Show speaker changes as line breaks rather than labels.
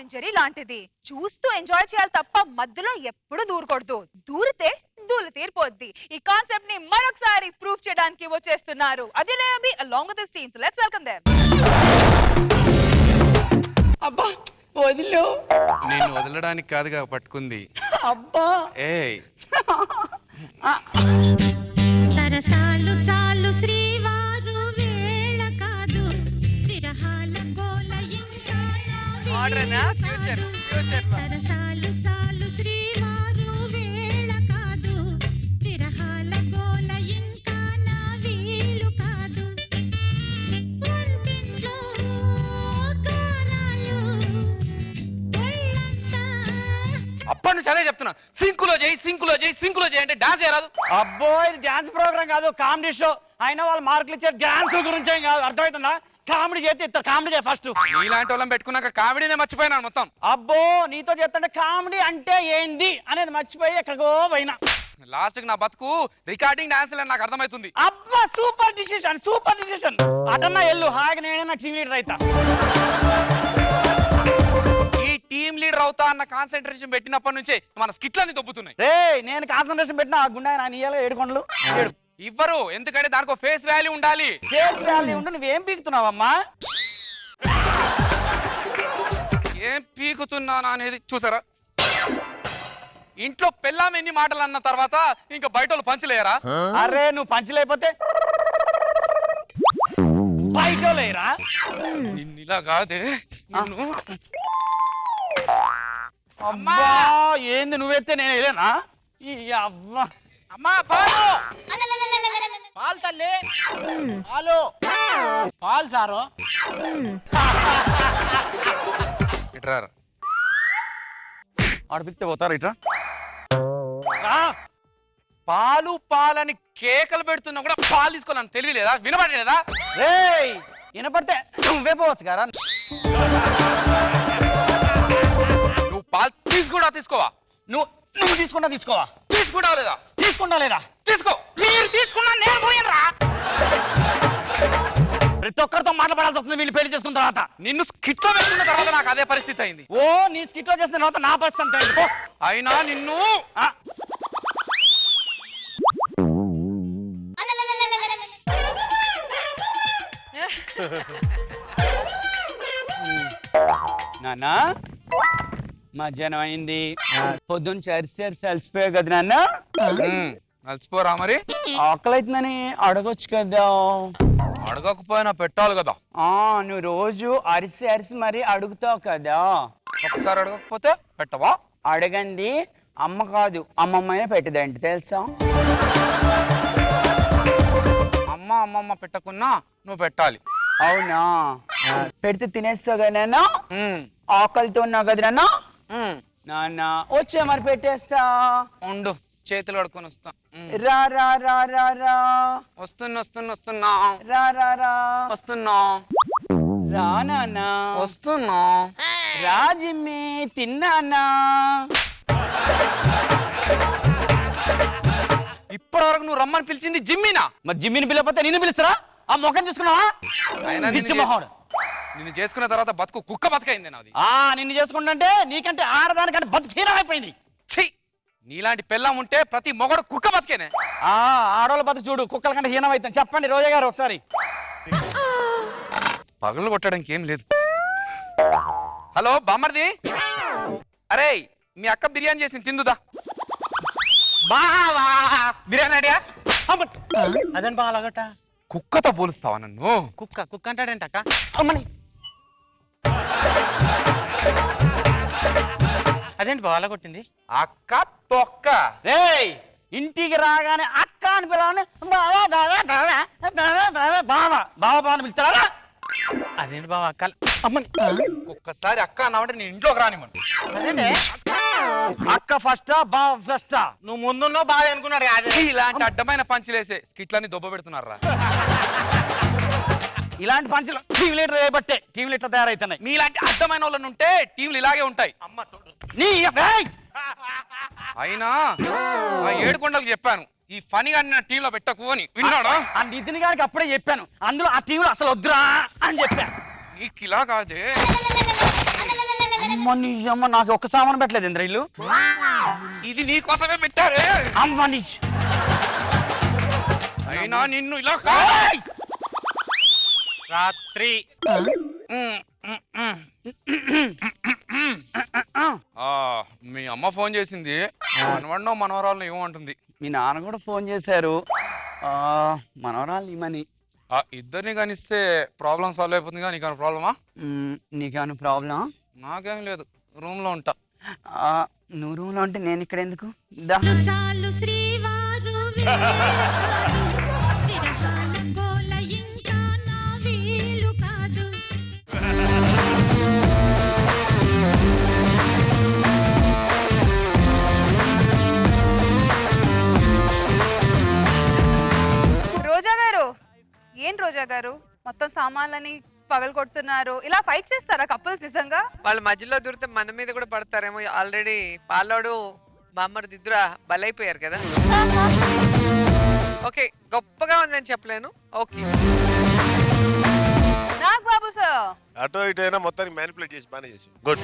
And Jerry లాంటిది. చూస్తూ enjoy చేయాలి తప్ప మధ్యలో ఎప్పుడు దూరకూడదు. దూరితే దూలు తీరిపోద్ది. ఈ కాన్సెప్ట్ ని మరొకసారి ప్రూఫ్ చేయడానికి వచ్చేస్తున్నారు అదిలే అభి along with his teams. Let's welcome them.
అబ్బా వదిలో.
నేను వదలడానికి కాదుగా పట్టుకుంది.
అబ్బా
ఏయ్
సరసాలు చాలు శ్రీవారు వేళ కాదు విరహాల గోల ఇంకా సరసాలు చాలు శ్రీవారు వేళ కాదు విరహాల గోల ఇంకా నా వీలు కాదు వంటింట్లో కారాలు ఒళ్ళంతా
అప్పటి నుంచి అదే చెప్తున్నా, సింకులో చేయి అంటే డాన్స్ చేయరాదు.
అబ్బో ఇది డాన్స్ ప్రోగ్రామ్ కాదు, కామెడీ షో. అయినా వాళ్ళు మార్కులు ఇచ్చే డాన్స్ గురించి ఏం కాదు, అర్థమవుతుందా? కామెడీ చేస్తే ఇస్తారు, కామెడీ చేయ ఫస్ట్.
ఇలాంటి వాళ్ళని పెట్టుకున్నాక కామెడీనే మర్చిపోయినాను మొత్తం.
అబ్బో నీతో చెప్తుంటే కామెడీ అంటే ఏంది అనేది మర్చిపోయి ఎక్కడికో పోయినా.
లాస్ట్ కి నా బతుకు రికార్డింగ్ డాన్స్ అని నాకు అర్థమవుతుంది.
అబ్బా సూపర్ డిసిషన్. అటన్నా ఎల్లు హాయిగా నేనే నా టీమ్ లీడర్ అవుతా.
ఈ టీమ్ లీడర్ అవుతా అన్న కాన్సన్ట్రేషన్ పెట్టినప్పటి నుంచే మన స్కిట్లన్నీ దొబ్బుతున్నాయి.
రే నేను కాన్సన్ట్రేషన్ పెట్టిన ఆ గుండె నా నీయాలో 7 కొండలు
ఇవ్వరు, ఎందుకంటే దానికి ఫేస్ వాల్యూ ఉండాలి.
ఫేస్ వాల్యూ ఉంటే నువ్వేం పీకుతున్నావమ్మా?
ఏం పీకుతున్నానా అనేది చూసారా? ఇంట్లో పెళ్ళాం ఎన్ని మాటలు అన్న తర్వాత ఇంకా బయట వాళ్ళు పంచలేయరా?
అరే నువ్వు పంచలేకపోతే బయట లేరా?
ఇలా కాదే నిన్ను.
అమ్మా ఏంది నువ్వెత్తే నేను వెళ్ళానా? ఈ అవ్వ
అమ్మా పాలు పాలు తల్లి పాలు పాలు సారు
ఇట్రారా.
ఆడ పిలిస్తే పోతారా ఇట్రా?
పాలు పాలని కేకలు పెడుతున్నా కూడా పాలు తీసుకోవాలని తెలియలేదా? వినపడలేదా?
రేయ్ వినపడితే నువ్వే పోవచ్చు కదా.
నువ్వు పాలు తీసుకోవా?
నువ్వు తీసుకోవా?
తీసుకుంటావా లేదా?
తీసుకుంటా లేదా?
తీసుకో.
మీరు తీసుకున్నా నేను పోయినరా? ప్రతి ఒక్కరితో మాట్లాడాల్సి వస్తుంది వీళ్ళు పెళ్లి చేసుకున్న తర్వాత.
నిన్ను స్కిట్ లో పెట్టుకున్న తర్వాత నాకు అదే పరిస్థితి అయింది.
ఓ నీ స్కిట్ లో చేసిన తర్వాత నా పరిస్థితి అంతే అయింది. పో.
అయినా నిన్ను
నాన్న మధ్యాహ్నం అయింది, పొద్దున్న చరిసి అలసిపోయావు కదా నాన్న.
అలసిపోరా మరి?
ఆకలి అవుతుందని అడగొచ్చు కదా.
అడగకపోయినా పెట్టాలి కదా.
నువ్వు రోజు అరిసి మరి అడుగుతావు కదా.
ఒకసారి అడగకపోతే పెట్టవా?
అడగండి అమ్మ కాదు అమ్మమ్మనే పెట్టదండి తెలుసా?
అమ్మమ్మ పెట్టకున్నా నువ్వు పెట్టాలి.
అవునా? పెడితే తినేస్తావు కదా నాన్న. ఆకలితో ఉన్నావు కదా నాన్న. నాన్న వచ్చే మరి పెట్టేస్తా.
ఉండు, చేతులు కడుక్కొని వస్తా.
రా రా రా రా రా.
వస్తున్నా
రా రా రా.
వస్తున్నా.
రా నాన్న.
వస్తున్నా.
రా జిమ్మి తిన్నానా?
ఇప్పటి వరకు నువ్వు రమ్మని పిలిచింది జిమ్మినా?
మరి జిమ్మిని పిలకపోతే నిన్ను పిలుస్తారా? ఆ ముఖం చూసుకున్నావా?
నిన్ను చేసుకున్న తర్వాత బతుకు కుక్క బతకైంది నాది.
నిన్ను చేసుకుంటే నీకంటే ఆడదానికంటే బతుకీనం అయిపోయింది.
ఛీ, నీలాంటి పెళ్ళం ఉంటే ప్రతి మొగడు కుక్క బతికేనే.
ఆడవాళ్ళ బతుకు చూడు కుక్కల కంటే హీనం అవుతాం. చెప్పండి రోజా గారు ఒకసారి.
పగలు కొట్టడానికి ఏం లేదు. హలో బామ్మర్ది, అరే మీ అక్క బిర్యానీ చేసింది తిందుదా?
బావా బిర్యానీ అడిగా అదని బాగా అలాగట.
కుక్కతో పోలుస్తావా నన్ను?
కుక్క అంటాడేంట అక్క?
అమ్మని
అదేంటి బాగా కొట్టింది?
అక్క తొక్క.
రేయ్ ఇంటికి రాగానే అక్క అని పిలవని బావా బావా బావా బావా బావా బావా బావా బావా అని పిలుస్తారా?
అదేంటి బావా అక్క
అమ్మని
ఒక్కసారి అక్క అన్నావంటే నేను ఇంట్లోకి రానివ్వను.
అదేంటి
అక్క ఫస్టా బావ ఫస్టా?
నువ్వు ముందున్నో బాగా అనుకున్నాడు కాదు.
ఇలాంటి అడ్డమైన పంచులేసే స్కిట్లని దొబ్బ పెడుతున్నారా?
ఇలాంటి పంచులు టీవీ లీటర్ వేయబట్టే టీవీ లీటర్ తయారైతున్నాయి.
మీలాంటి అడ్డమైన వాళ్ళని ఉంటే టీంలు ఇలాగే ఉంటాయి.
అమ్మ తోడు
నీ
అయినా ఆ 7 కొండలకు చెప్పాను ఈ ఫనీ గారిని నా టీంలో పెట్టకు అని. విన్నాడా?
ఆ నితిన్ గారికి అప్పుడే చెప్పాను, అందులో ఆ టీవీలో అసలు వద్దురా అని చెప్పాను.
నీకు ఇలా కాదే.
అమ్మ నిజమ్మ నాకు ఒక్క సామాను పెట్టలేదు ఇంద్ర ఇల్లు.
ఇది నీ కోసమే పెట్టారే.
అమ్మ నిజ
అయినా నిన్ను ఇలా
రాత్రి
మీ అమ్మ ఫోన్ చేసింది. మనవడో మనవరాలు ఏమంటుంది?
మీ నాన్న కూడా ఫోన్ చేశారు. మనవరాలు ఇమ్మని.
ఇద్దరిని కనిస్తే ప్రాబ్లం సాల్వ్ అయిపోతుంది. కానీ నీకు ప్రాబ్లమా?
నీకేమైనా ప్రాబ్లమా?
నాకేం లేదు, రూమ్ లో ఉంటా.
నువ్వు రూమ్లో ఉంటే నేను ఇక్కడ ఎందుకు?
చాలు శ్రీవారు విరహాల గోల ఇంకా నా వీలు కాదు.
రోజా గారు, ఏం రోజా గారు మొత్తం సామాన్లని పగలు కొడుతున్నారు? ఇలా ఫైట్ చేస్తారా కపుల్స్ నిజంగా?
వాళ్ళ మధ్యలో దూరితే మన మీద కూడా పడతారేమో. ఆల్రెడీ పాలోడు బామ్మర్ది ఇద్దరు బలైపోయారు కదా. ఓకే, గొప్పగా ఉందని చెప్పలేను. ఓకే
నాగ్ బాబు సార్
అటో ఇటైనా మొత్తానికి మ్యానిపులేట్ చేసి బాగానే చేసి గుడ్.